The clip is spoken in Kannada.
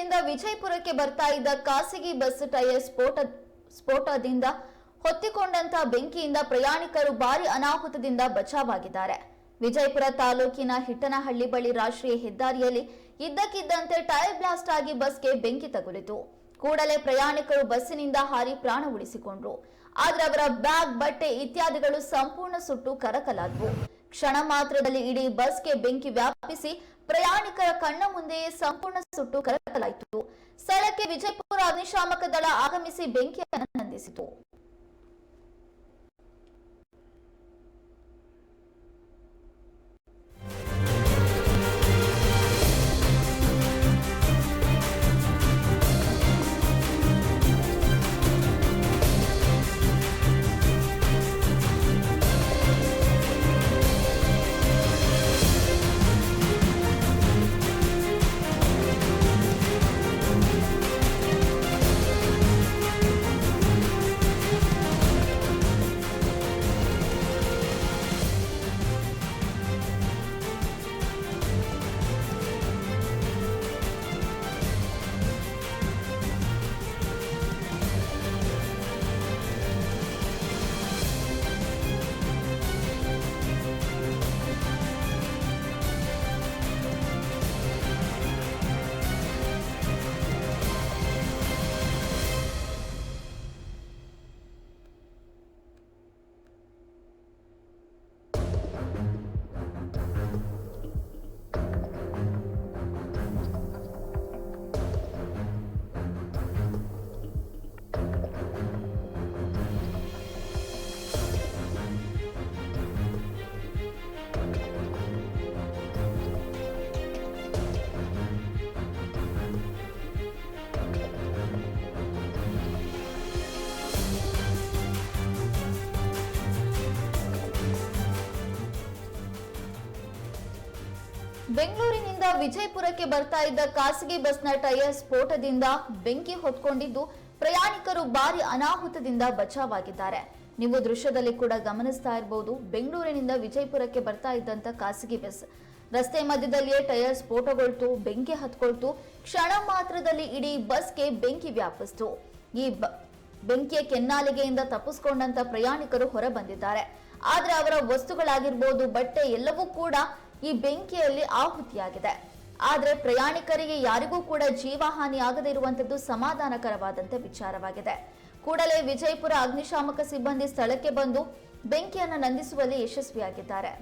ಬೆಂಗಳೂರಿನಿಂದ ವಿಜಯಪುರಕ್ಕೆ ಬರ್ತಾ ಇದ್ದ ಖಾಸಗಿ ಬಸ್ ಟೈರ್ ಸ್ಫೋಟದಿಂದ ಹೊತ್ತಿಕೊಂಡಂತ ಬೆಂಕಿಯಿಂದ ಪ್ರಯಾಣಿಕರು ಭಾರಿ ಅನಾಹುತದಿಂದ ಬಚಾವಾಗಿದ್ದಾರೆ. ವಿಜಯಪುರ ತಾಲೂಕಿನ ಹಿಟ್ಟನಹಳ್ಳಿ ಬಳಿ ರಾಷ್ಟ್ರೀಯ ಹೆದ್ದಾರಿಯಲ್ಲಿ ಇದ್ದಕ್ಕಿದ್ದಂತೆ ಟೈರ್ ಬ್ಲಾಸ್ಟ್ ಆಗಿ ಬಸ್ಗೆ ಬೆಂಕಿ ತಗುಲಿತು. ಕೂಡಲೇ ಪ್ರಯಾಣಿಕರು ಬಸ್ಸಿನಿಂದ ಹಾರಿ ಪ್ರಾಣ ಉಳಿಸಿಕೊಂಡ್ರು. ಆದ್ರೆ ಅವರ ಬ್ಯಾಗ್, ಬಟ್ಟೆ ಇತ್ಯಾದಿಗಳು ಸಂಪೂರ್ಣ ಸುಟ್ಟು ಕರಕಲಾದವು. ಕ್ಷಣ ಮಾತ್ರದಲ್ಲಿ ಇಡೀ ಬಸ್ಗೆ ಬೆಂಕಿ ವ್ಯಾಪಿಸಿ ಪ್ರಯಾಣಿಕರ ಕಣ್ಣ ಮುಂದೆಯೇ ಸಂಪೂರ್ಣ ಸುಟ್ಟು ಕರಕಲಾಯಿತು. ಸ್ಥಳಕ್ಕೆ ವಿಜಯಪುರ ಅಗ್ನಿಶಾಮಕ ದಳ ಆಗಮಿಸಿ ಬೆಂಕಿಯನ್ನು ನಂದಿಸಿತು. ಬೆಂಗಳೂರಿನಿಂದ ವಿಜಯಪುರಕ್ಕೆ ಬರ್ತಾ ಇದ್ದ ಖಾಸಗಿ ಬಸ್ನ ಟೈರ್ ಸ್ಫೋಟದಿಂದ ಬೆಂಕಿ ಹೊತ್ಕೊಂಡಿದ್ದು ಪ್ರಯಾಣಿಕರು ಭಾರಿ ಅನಾಹುತದಿಂದ ಬಚಾವಾಗಿದ್ದಾರೆ. ನೀವು ದೃಶ್ಯದಲ್ಲಿ ಕೂಡ ಗಮನಿಸ್ತಾ ಇರಬಹುದು. ಬೆಂಗಳೂರಿನಿಂದ ವಿಜಯಪುರಕ್ಕೆ ಬರ್ತಾ ಇದ್ದಂತ ಖಾಸಗಿ ಬಸ್ ರಸ್ತೆ ಮಧ್ಯದಲ್ಲಿಯೇ ಟೈರ್ ಸ್ಫೋಟಗೊಳ್ತು, ಬೆಂಕಿ ಹತ್ಕೊಳ್ತು. ಕ್ಷಣ ಮಾತ್ರದಲ್ಲಿ ಇಡೀ ಬಸ್ಗೆ ಬೆಂಕಿ ವ್ಯಾಪಿಸಿತು. ಈ ಬೆಂಕಿಯ ಕೆನ್ನಾಲಿಗೆಯಿಂದ ತಪ್ಪಿಸಿಕೊಂಡಂತ ಪ್ರಯಾಣಿಕರು ಹೊರ ಬಂದಿದ್ದಾರೆ. ಆದ್ರೆ ಅವರ ವಸ್ತುಗಳಾಗಿರ್ಬೋದು, ಬಟ್ಟೆ ಎಲ್ಲವೂ ಕೂಡ ಈ ಬೆಂಕಿಯಲ್ಲಿ ಆಹುತಿಯಾಗಿದೆ. ಆದ್ರೆ ಪ್ರಯಾಣಿಕರಿಗೆ ಯಾರಿಗೂ ಕೂಡ ಜೀವಹಾನಿ ಆಗದೇ ಇರುವಂತದ್ದು ಸಮಾಧಾನಕರವಾದಂತ ವಿಚಾರವಾಗಿದೆ. ಕೂಡಲೇ ವಿಜಯಪುರ ಅಗ್ನಿಶಾಮಕ ಸಿಬ್ಬಂದಿ ಸ್ಥಳಕ್ಕೆ ಬಂದು ಬೆಂಕಿಯನ್ನು ನಂದಿಸುವಲ್ಲಿ ಯಶಸ್ವಿಯಾಗಿದ್ದಾರೆ.